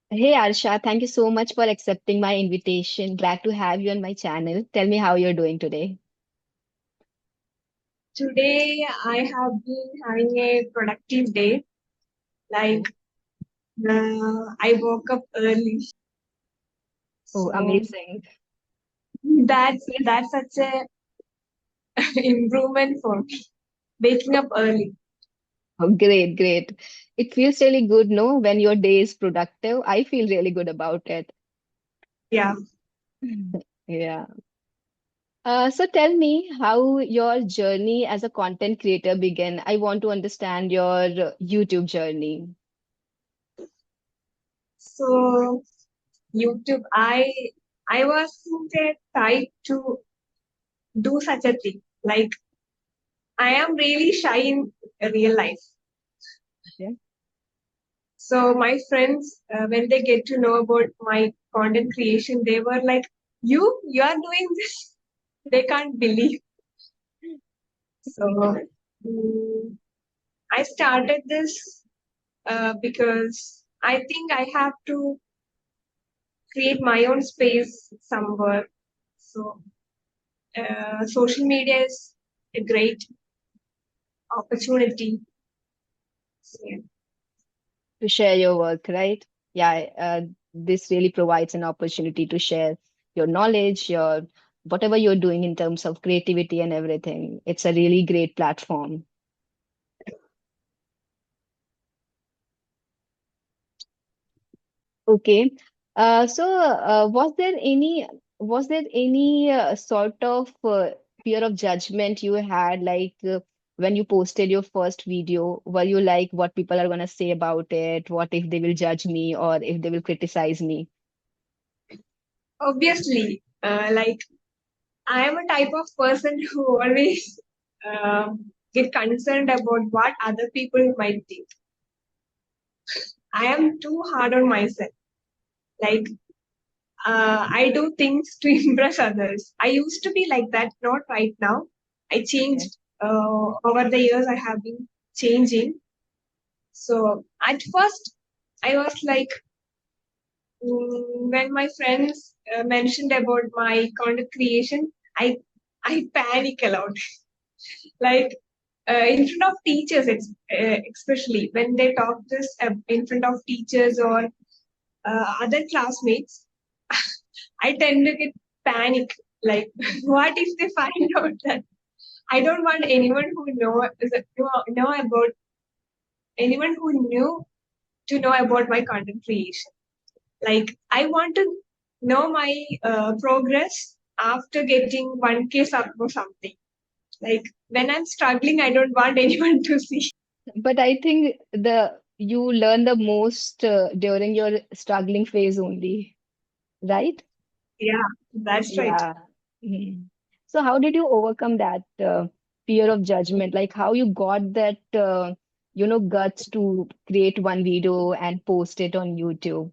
Hey Arsha, thank you so much for accepting my invitation. Glad to have you on my channel. Tell me how you're doing today. Today I have been having a productive day. Like Oh, I woke up early, oh, so amazing. that's such a improvement for me. Waking up early. Oh, great, great. It feels really good, no, when your day is productive. I feel really good about it. Yeah. Yeah. So tell me how your journey as a content creator began. I want to understand your YouTube journey. So YouTube, I wasn't a type to do such a thing. Like I am really shy in real life. Okay. So my friends, when they get to know about my content creation, they were like, you are doing this?" They can't believe. So mm, I started this because I think I have to create my own space somewhere. So social media is a great opportunity. So, yeah. To share your work, right? Yeah, this really provides an opportunity to share your knowledge, your whatever you're doing in terms of creativity and everything. It's a really great platform. Okay. Was there any sort of fear of judgment you had, like when you posted your first video? Were you like, what people are gonna say about it? What if they will judge me or if they will criticize me? Obviously, like I am a type of person who always get concerned about what other people might think. I am too hard on myself. Like I do things to impress others. I used to be like that, not right now. I Okay. changed over the years. I have been changing. So at first, I was like, when my friends mentioned about my content creation, I panic a lot. Like in front of teachers, especially when they talk this in front of teachers or other classmates, I tend to get panic. Like, what if they find out that I don't want anyone who know about anyone who knew to know about my content creation. Like, I want to know my progress after getting 1K sub or something. Like, when I'm struggling, I don't want anyone to see. But I think the you learn the most during your struggling phase only, right? Yeah, that's right. Yeah. Mhm. So how did you overcome that fear of judgment? Like how you got that guts to create one video and post it on YouTube?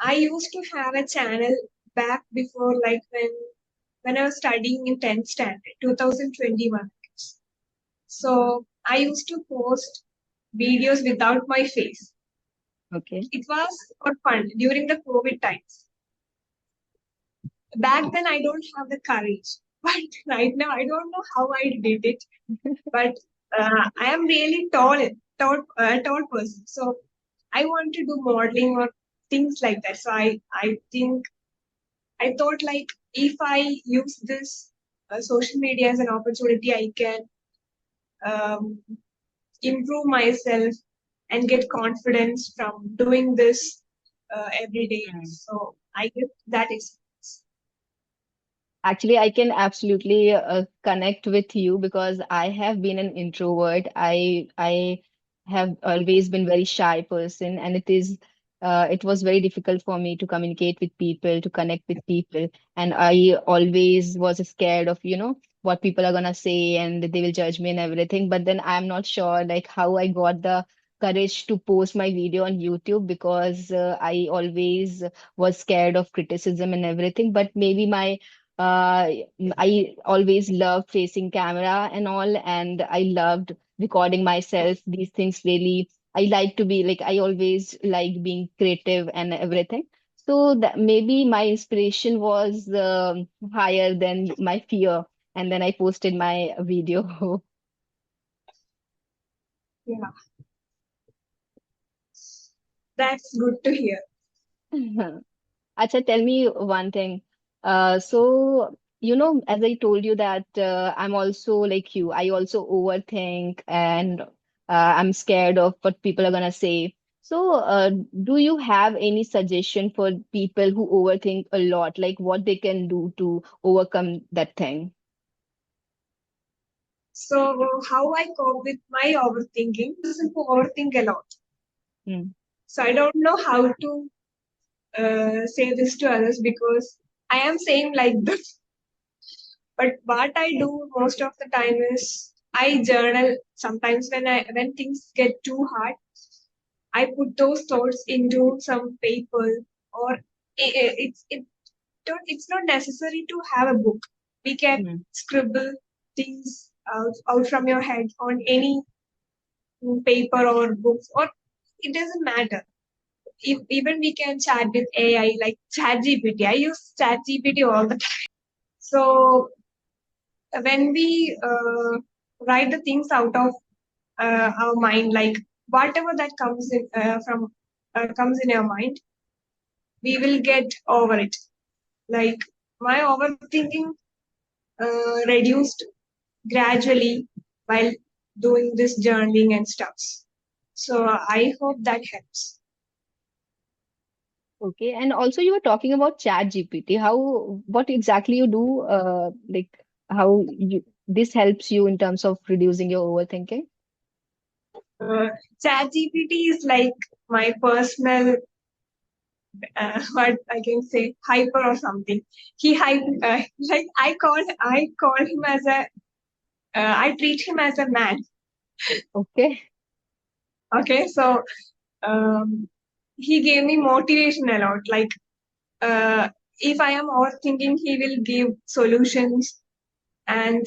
I used to have a channel back before, like when I was studying in 10th standard, 2021. So I used to post videos without my face. Okay. It was for fun during the COVID times. Back then, I don't have the courage, but right now, I don't know how I did it. But I am really tall person. So I want to do modeling or things like that. So I think I thought like if I use this social media as an opportunity, I can um, improve myself and get confidence from doing this every day. So I guess that is Actually, I can absolutely connect with you because I have been an introvert. I have always been very shy person, and it was very difficult for me to communicate with people, to connect with people, and I always was scared of, what people are gonna say and they will judge me and everything. But then I'm not sure like how I got the courage to post my video on YouTube because I always was scared of criticism and everything. But maybe my uh, I always loved facing camera and all, and I loved recording myself. These things really I like to be like, I always like being creative and everything. So that maybe my inspiration was higher than my fear. And then I posted my video. Yeah, that's good to hear. Acha, tell me one thing. As I told you that I'm also like you, I also overthink and I'm scared of what people are gonna say. So, do you have any suggestion for people who overthink a lot, like what they can do to overcome that thing? So how I cope with my overthinking? Person who overthink a lot. Hmm. So I don't know how to say this to others because I am saying like this. But what I do most of the time is I journal. Sometimes when things get too hard, I put those thoughts into some paper, or it's not necessary to have a book. We can Hmm. scribble things out from your head on any paper or books, or it doesn't matter. Even we can chat with AI like ChatGPT. I use ChatGPT all the time. So when we write the things out of our mind, like whatever that comes in our mind, we will get over it. Like my overthinking reduced gradually while doing this journaling and stuff. So I hope that helps. Okay, and also you were talking about Chat GPT. What exactly you do? Like how you this helps you in terms of reducing your overthinking? Uh, ChatGPT is like my personal, what I can say, hyper or something. He hype, like I call him as I treat him as a man. Okay. Okay, so um, he gave me motivation a lot. Like uh, if I am overthinking, he will give solutions. And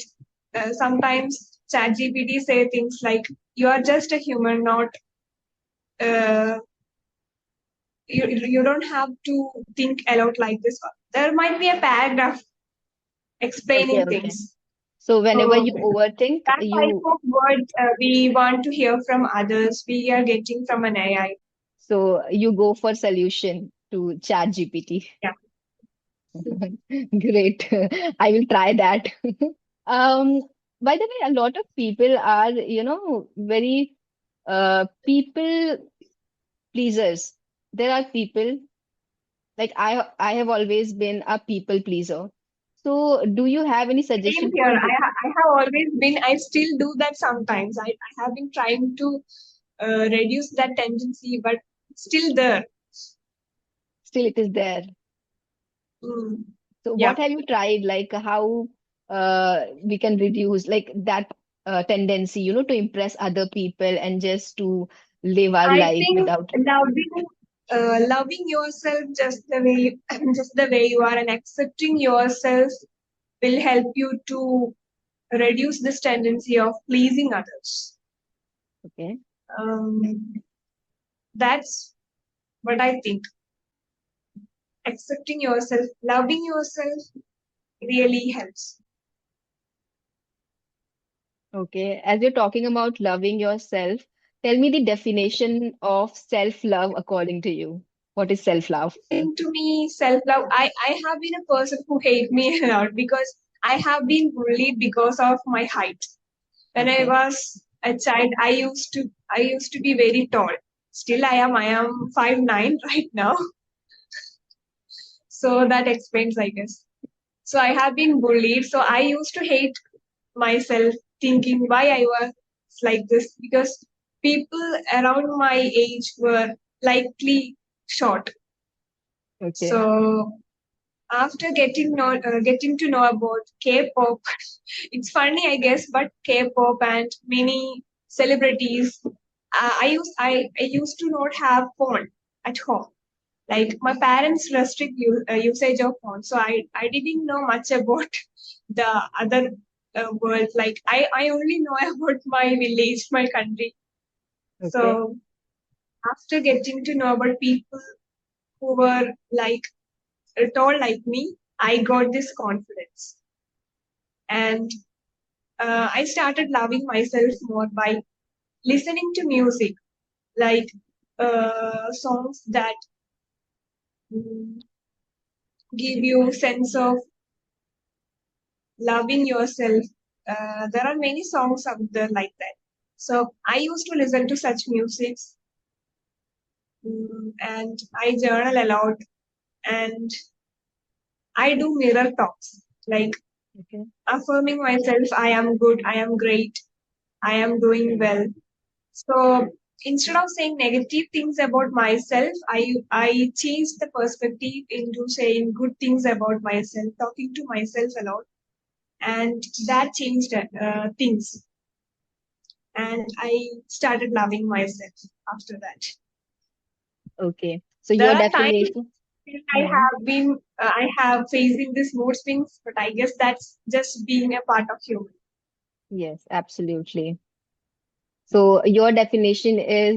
sometimes ChatGPT say things like, "You are just a human, not uh, you don't have to think a lot like this." There might be a paragraph Okay, explaining okay. things. So whenever So you overthink, that type you of words we want to hear from others, we are getting from an AI. so you go for solution to Chat GPT. Yeah. Great. I will try that. Um, by the way, a lot of people are, very people pleasers. There are people like I have always been a people pleaser. So do you have any Same suggestion here. for I have always been, I still do that sometimes. I have been trying to reduce that tendency, but it's still there. still it is there? Mm. So Yeah. what have you tried? Like how we can reduce like that tendency, to impress other people and just to live our I life think without. loving yourself just the way just the way you are and accepting yourself will help you to reduce this tendency of pleasing others. Okay. That's what I think. Accepting yourself, loving yourself really helps. Okay. As you're talking about loving yourself, tell me the definition of self-love according to you. What is self-love? And to me, self love, I have been a person who hate me a lot because I have been bullied because of my height. When I Okay. was a child, I used to be very tall. Still I am 5'9" right now. So that explains, I guess. So I have been bullied. So I used to hate myself, thinking why I was like this because people around my age were likely short. Okay. So after getting to know about K-pop, it's funny, I guess, but K-pop and many celebrities, I used to not have phone at home. Like my parents restrict usage of phone, so I didn't know much about the other world. Like I only know about my village, my country. Okay. So after getting to know about people who were like tall like me, I got this confidence. And I started loving myself more by listening to music, like songs that mm, give you sense of loving yourself. There are many songs out there like that. So I used to listen to such music, and I journal a lot, and I do mirror talks, like Okay. affirming myself, I am good, I am great, I am doing well. So instead of saying negative things about myself, I changed the perspective into saying good things about myself, talking to myself a lot, and that changed things. And I started loving myself after that. Okay. So There your are times definition. Hmm. I have facing this mood swings, but I guess that's just being a part of human. Yes, absolutely. So your definition is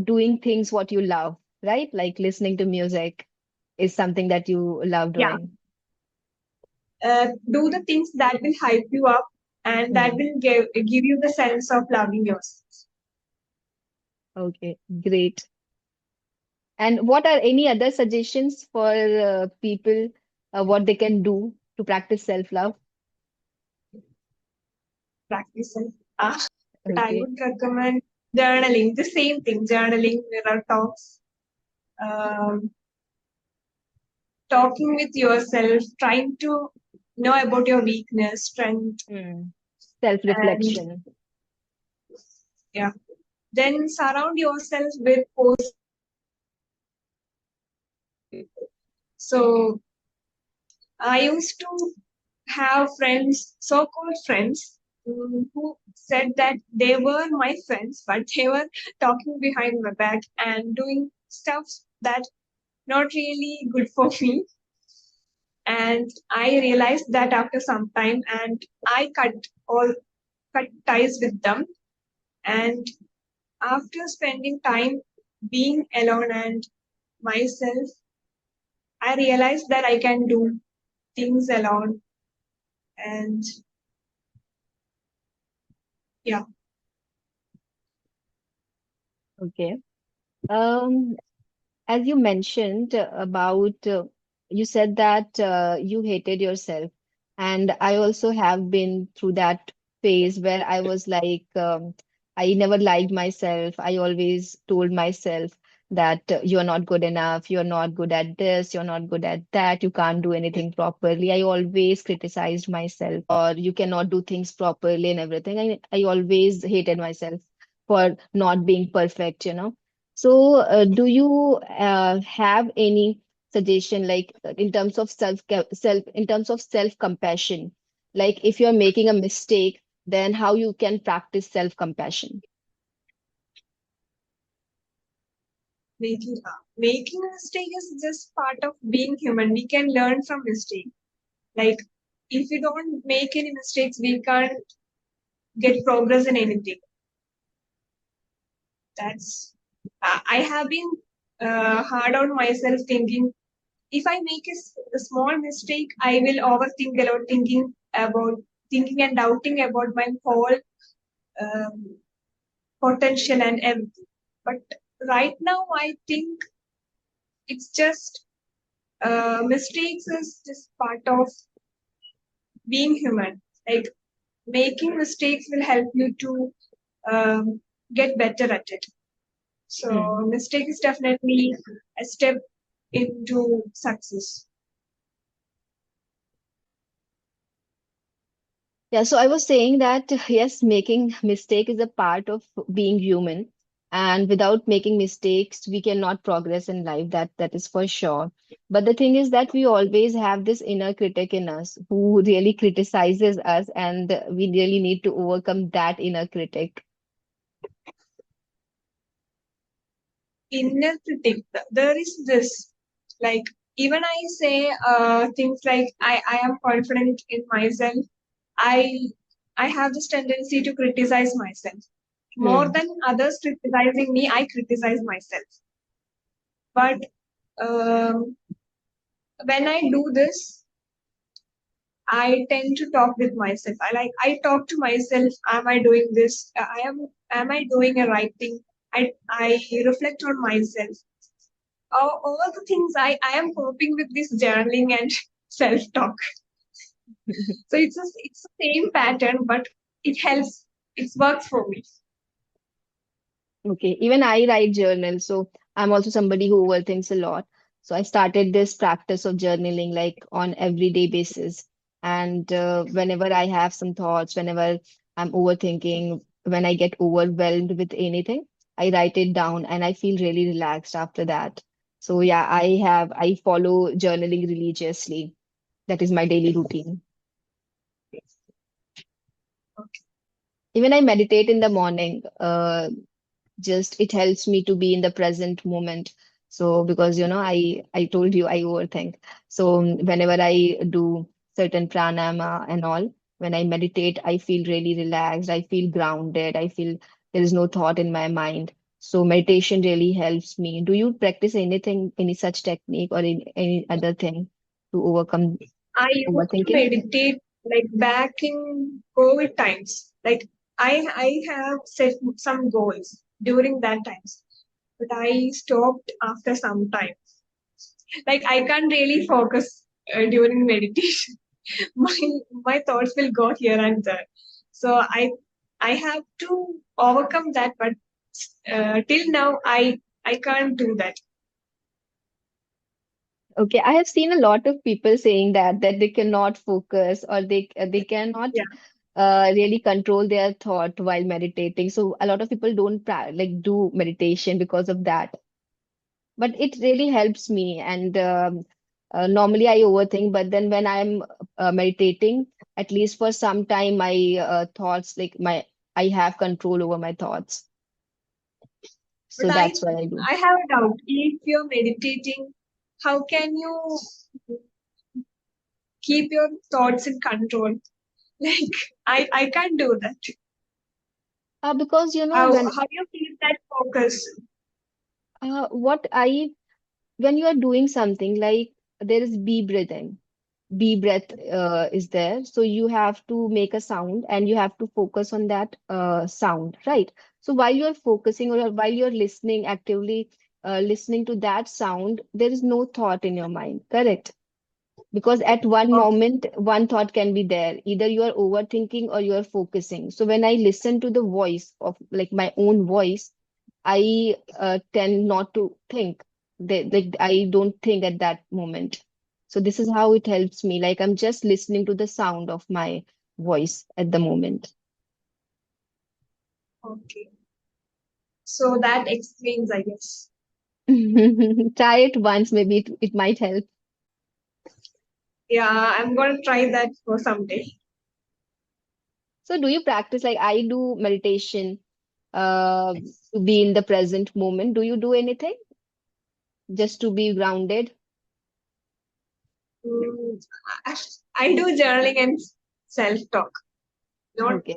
doing things what you love, right? Like listening to music is something that you love Yeah, doing. do the things that will hype you up and that Hmm. will give you the sense of loving yourself. Okay, great. And what are any other suggestions for people what they can do to practice self-love? Practice and but I Okay. would recommend journaling. The same thing, journaling, mirror talks, um, talking with yourself, trying to know about your weakness, strength, Hmm. and Self-reflection. yeah. Then surround yourself with people. So I used to have friends, so-called friends, who said that they were my friends, but they were talking behind my back and doing stuff that not really good for me. And I realized that after some time, and I cut ties with them. And after spending time being alone and myself, I realized that I can do things alone. And yeah, Okay. Um, as you mentioned about, you said that you hated yourself. And I also have been through that phase where I was like, I never liked myself. I always told myself that you're not good enough, you're not good at this, you're not good at that, you can't do anything properly. I always criticized myself, or you cannot do things properly and everything. I always hated myself for not being perfect. So, do you have any suggestion, like in terms of in terms of self-compassion? Like if you're making a mistake, then how you can practice self-compassion? making a mistake is just part of being human. We can learn from mistake. Like if we don't make any mistakes, we can't get progress in anything. That's I have been hard on myself, thinking if I make a small mistake, I will overthink a lot, thinking and doubting about my whole um, potential and everything. But right now, I think it's just mistakes is just part of being human. Like making mistakes will help you to get better at it. So Hmm. mistake is definitely a step into success. Yeah, so I was saying that yes, making mistake is a part of being human, and without making mistakes, we cannot progress in life. That is for sure. But the thing is that we always have this inner critic in us who really criticizes us, and we really need to overcome that inner critic. Inner critic, there is this, like even I say things like I am confident in myself. I I have this tendency to criticize myself. More Hmm. than others criticizing me, I criticize myself. But um, when I do this, I tend to talk with myself. I talk to myself, am I doing this? Am I doing a right thing? I reflect on myself. All the things I am coping with this journaling and self talk. So it's the same pattern, but it helps. It works for me. Okay, even I write journal, so I'm also somebody who overthinks a lot. So I started this practice of journaling like on everyday basis. And whenever I have some thoughts, whenever I'm overthinking, when I get overwhelmed with anything, I write it down and I feel really relaxed after that. So yeah, I follow journaling religiously. That is my daily routine. Okay. Even I meditate in the morning. Just it helps me to be in the present moment. So because I told you I overthink. So whenever I do certain pranayama and all, when I meditate, I feel really relaxed, I feel grounded, I feel there is no thought in my mind. So meditation really helps me. Do you practice anything, any such technique or any other thing to overcome I used to overthinking? meditate like back in COVID times. Like I have set some goals during that times, but I stopped after some time. Like I can't really focus during meditation. my my thoughts will go here and there. So I have to overcome that, but till now I can't do that. Okay, I have seen a lot of people saying that they cannot focus or they cannot Yeah, really control their thought while meditating. So a lot of people don't like do meditation because of that. But it really helps me. And normally I overthink, but then when I'm meditating, at least for some time, my thoughts like my I have control over my thoughts. but So that's what I do. I have a doubt. If you're meditating, how can you keep your thoughts in control? Like I can't do that. Because when How you keep that focus? what I when you are doing something like there is bee breathing. B breath is there. So you have to make a sound and you have to focus on that sound, right? So while you're focusing or while you're listening, actively listening to that sound, there is no thought in your mind, correct? Because at one Okay, moment, one thought can be there. Either you are overthinking or you are focusing. So when I listen to the voice of like my own voice, I tend not to think. Like I don't think at that moment. So this is how it helps me. Like I'm just listening to the sound of my voice at the moment. okay. So that explains, I guess. Try it once, maybe it might help. Yeah, I'm gonna try that for someday. So do you practice like I do meditation to be in the present moment? Do you do anything just to be grounded? Mm, I, I do journaling and self-talk. Not Okay.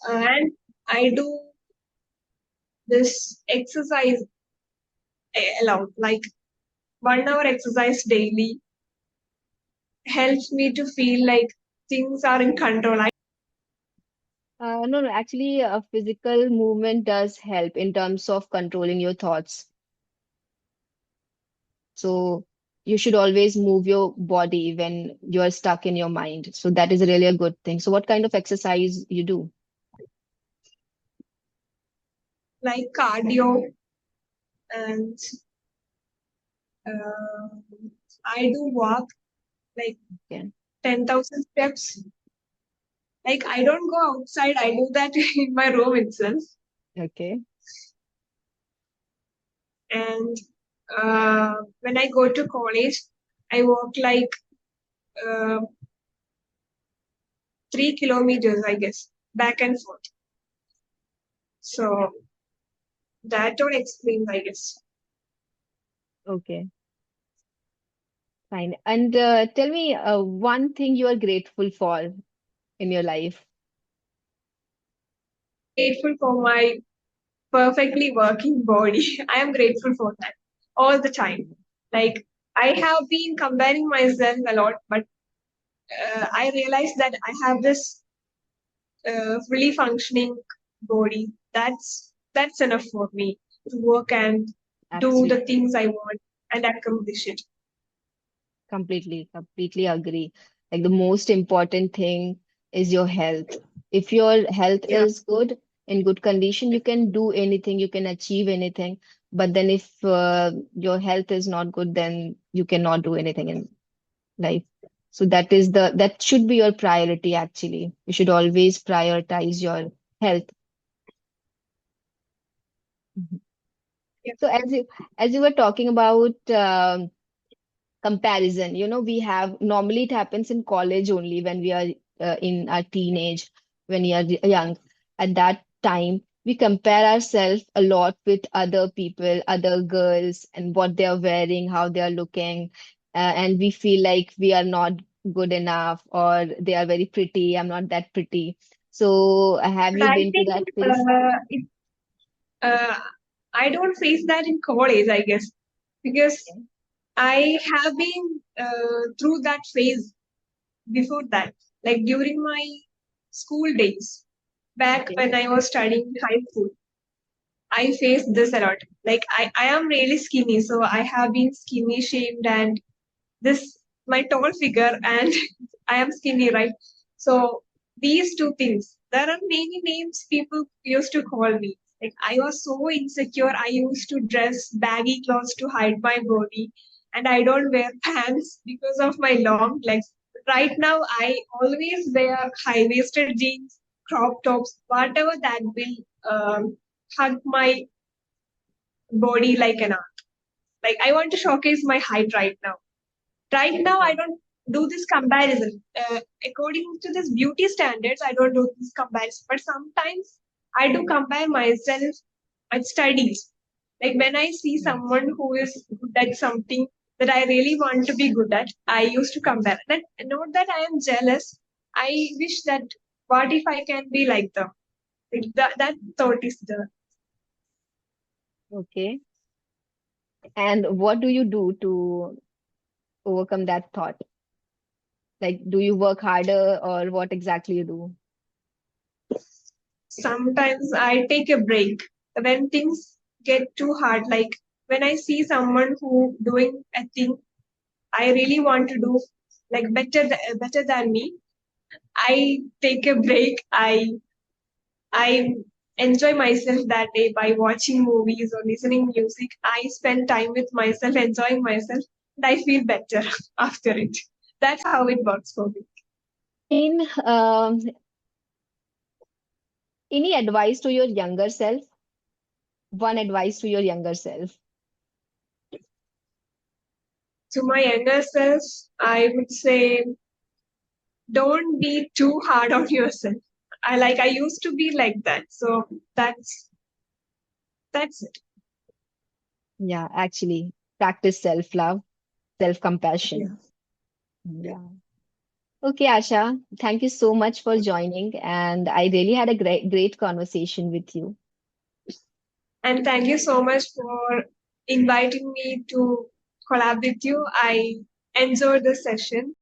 and I do this exercise aloud, like 1 hour exercise daily helps me to feel like things are in control. No, no, actually, physical movement does help in terms of controlling your thoughts. So you should always move your body when you're stuck in your mind. So that is really a good thing. So what kind of exercise you do? Like cardio and uh, I do walk like Yeah. 10,000 steps. Like I don't go outside, I do that in my room itself. Okay. And when I go to college, I walk like uh, 3 kilometers, I guess, back and forth. So that all explains, I guess. Okay. Fine. And tell me one thing you are grateful for in your life. grateful for my perfectly working body. I am grateful for that all the time. Like I have been comparing myself a lot, but I realized that I have this fully functioning body. That's enough for me to work and do the Absolutely. things I want and accomplish it. Completely agree. Like the most important thing is your health. If your health Yeah. is good, in good condition, you can do anything, you can achieve anything. But then if your health is not good, then you cannot do anything in life. So that should be your priority actually. You should always prioritize your health. Mhm. Yeah. So as you were talking about comparison, we have normally it happens in college only when we are in our teenage, when we are young. At that time we compare ourselves a lot with other people, other girls, and what they are wearing, how they are looking, and we feel like we are not good enough, or they are very pretty, I'm not that pretty. So have But you I been to think that phase? uh, I don't face that in college, I guess, because Okay. I have been through that phase before that, like during my school days, back Okay. when I was studying high school. I face this a lot. Like I am really skinny, so I have been skinny shamed and this my tall figure and I am skinny, right? So these two things. There are many names people used to call me. Like I was so insecure. I used to dress baggy clothes to hide my body, and I don't wear pants because of my long legs. Right now, I always wear high waisted jeans, crop tops, whatever that will hug my body like an art. Like I want to showcase my height right now I Okay. don't do this comparison according to this beauty standards. I don't do this comparison, but sometimes I do compare myself at studies. Like when I see Yes. someone who is good at something that I really want to be good at, I used to compare that. Not that I am jealous, I wish that what if I can be like them. Like that thought is there. Okay. And what do you do to overcome that thought? Like, do you work harder or what exactly you do? Sometimes I take a break when things get too hard. Like when I see someone who doing a thing I really want to do, like better than me. I take a break. I enjoy myself that day by watching movies or listening music. I spend time with myself, enjoying myself, and I feel better after it. That's how it works for me. In any advice to your younger self? One advice to your younger self. To my younger self, I would say don't be too hard on yourself. I used to be like that. So that's it. Yeah, actually, practice self-love, Yeah. self-compassion. Yeah. Yeah. Okay, Asha, thank you so much for joining, and I really had a great conversation with you. And thank you so much for inviting me to collab with you. I enjoyed the session.